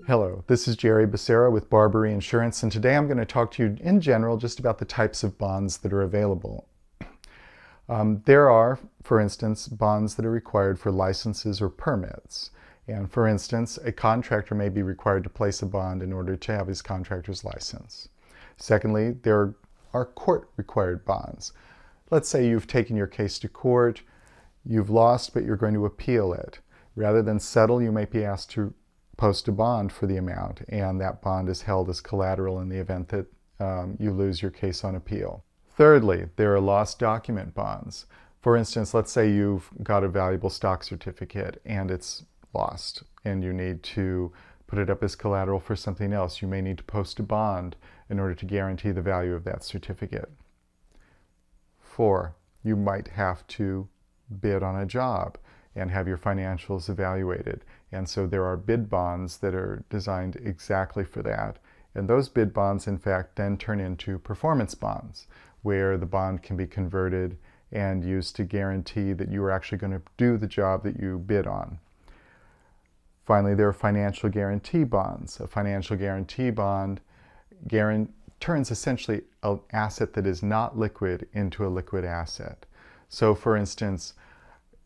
Hello, this is Jerry Becerra with Barbary Insurance, and today I'm going to talk to you in general just about the types of bonds that are available. There are, for instance, bonds that are required for licenses or permits. And for instance, a contractor may be required to place a bond in order to have his contractor's license. Secondly, there are court-required bonds. Let's say you've taken your case to court, you've lost, but you're going to appeal it. Rather than settle, you might be asked to post a bond for the amount, and that bond is held as collateral in the event that you lose your case on appeal. Thirdly, there are lost document bonds. For instance, let's say you've got a valuable stock certificate and it's lost, and you need to put it up as collateral for something else. You may need to post a bond in order to guarantee the value of that certificate. 4, you might have to bid on a job and have your financials evaluated. And so there are bid bonds that are designed exactly for that. And those bid bonds, in fact, then turn into performance bonds, where the bond can be converted and used to guarantee that you are actually going to do the job that you bid on. Finally, there are financial guarantee bonds. A financial guarantee bond turns essentially an asset that is not liquid into a liquid asset. So for instance,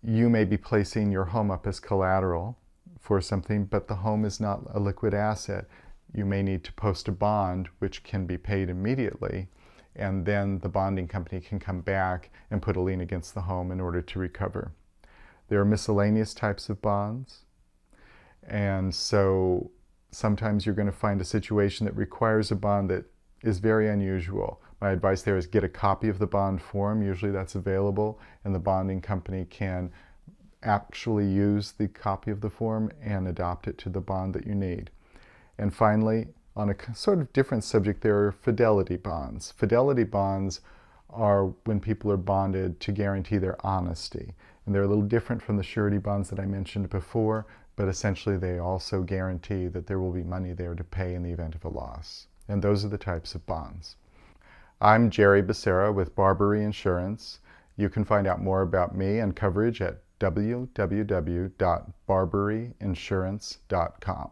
you may be placing your home up as collateral for something, but the home is not a liquid asset. You may need to post a bond which can be paid immediately, and then the bonding company can come back and put a lien against the home in order to recover. There are miscellaneous types of bonds, and so sometimes you're going to find a situation that requires a bond that is very unusual. My advice there is get a copy of the bond form. Usually that's available, and the bonding company can actually use the copy of the form and adopt it to the bond that you need. And finally, on a sort of different subject, there are fidelity bonds. Fidelity bonds are when people are bonded to guarantee their honesty. And they're a little different from the surety bonds that I mentioned before, but essentially they also guarantee that there will be money there to pay in the event of a loss. And those are the types of bonds. I'm Jerry Becerra with Barbary Insurance. You can find out more about me and coverage at www.barbaryinsurance.com.